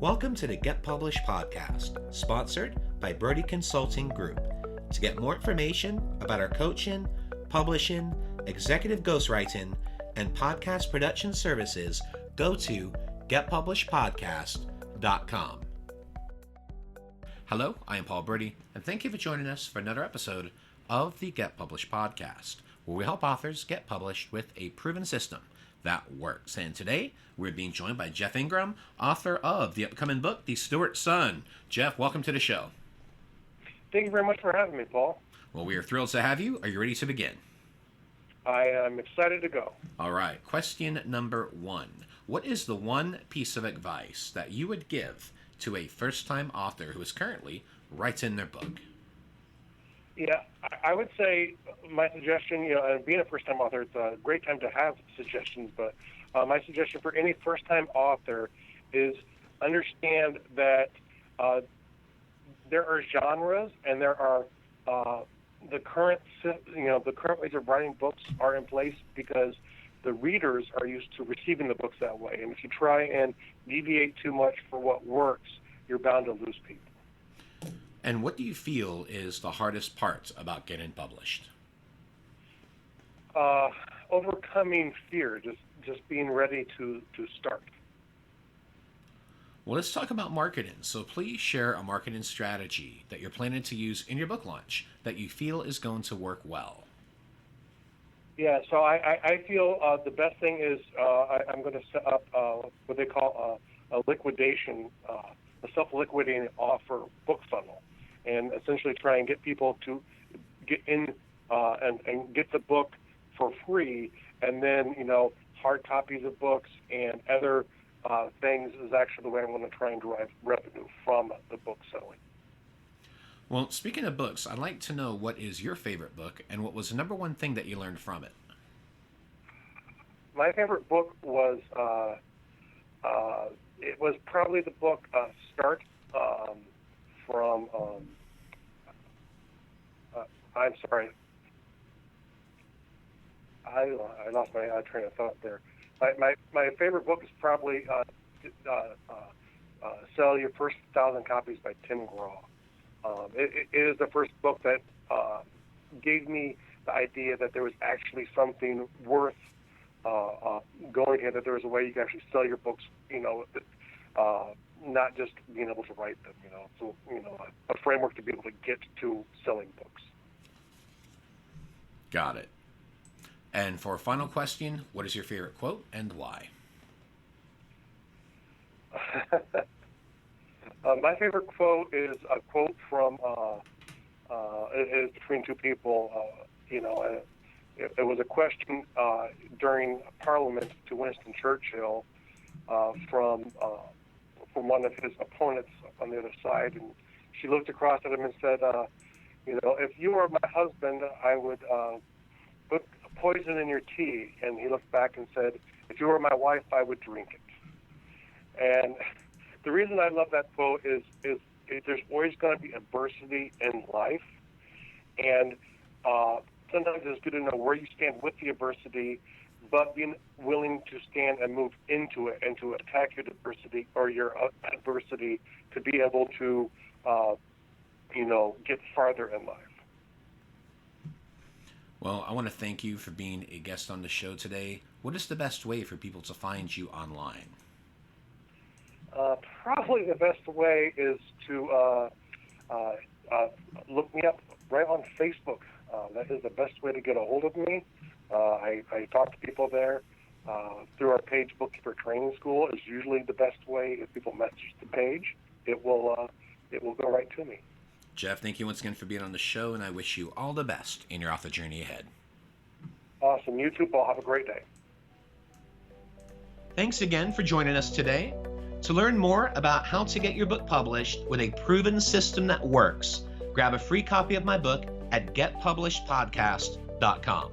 Welcome to the Get Published podcast, sponsored by Brodie Consulting Group. To get more information about our coaching, publishing, executive ghostwriting, and podcast production services, go to getpublishedpodcast.com. Hello, I am Paul Brodie, and thank you for joining us for another episode of the Get Published podcast, where we help authors get published with a proven system that works. And today, we're being joined by Jeff Ingram, author of the upcoming book, The Stewart's Son. Jeff, welcome to the show. Thank you very much for having me, Paul. Well, we are thrilled to have you. Are you ready to begin? I am excited to go. All right. Question number 1. What is the one piece of advice that you would give to a first-time author who is currently writing their book? Yeah, I would say my suggestion, and being a first-time author, it's a great time to have suggestions, but my suggestion for any first-time author is understand that there are genres and there are the current ways of writing books are in place because the readers are used to receiving the books that way. And if you try and deviate too much for what works, you're bound to lose people. And what do you feel is the hardest part about getting published? Overcoming fear, just being ready to start. Well, let's talk about marketing. So please share a marketing strategy that you're planning to use in your book launch that you feel is going to work well. Yeah, so I feel the best thing is I'm going to set up what they call a liquidation, a self-liquidating offer book funnel, and essentially try and get people to get in and get the book for free, and then hard copies of books and other things is actually the way I'm going to try and derive revenue from the book selling. Well, speaking of books, I'd like to know what is your favorite book and what was the number one thing that you learned from it? My favorite book was it was probably the book Start from I'm sorry, I lost my train of thought there. My favorite book is probably Sell Your First 1,000 Copies by Tim Graw. It is the first book that gave me the idea that there was actually something worth going here, that there was a way you can actually sell your books, not just being able to write them, so, a framework to be able to get to selling books. Got it. And for a final question, what is your favorite quote and why? My favorite quote is a quote from, it is between two people, it was a question during Parliament to Winston Churchill from one of his opponents on the other side, and she looked across at him and said, if you were my husband, I would put poison in your tea. And he looked back and said, if you were my wife, I would drink it. And the reason I love that quote is there's always going to be adversity in life, and sometimes it's good to know where you stand with the adversity, but being willing to stand and move into it and to attack your adversity to be able to, get farther in life. Well, I want to thank you for being a guest on the show today. What is the best way for people to find you online? Probably the best way is to look me up right on Facebook. That is the best way to get a hold of me. I talk to people there through our page. Bookkeeper Training School is usually the best way. If people message the page, it will go right to me. Jeff, thank you once again for being on the show, and I wish you all the best in your author journey ahead. Awesome. You too, Paul. Have a great day. Thanks again for joining us today. To learn more about how to get your book published with a proven system that works, grab a free copy of my book at getpublishedpodcast.com.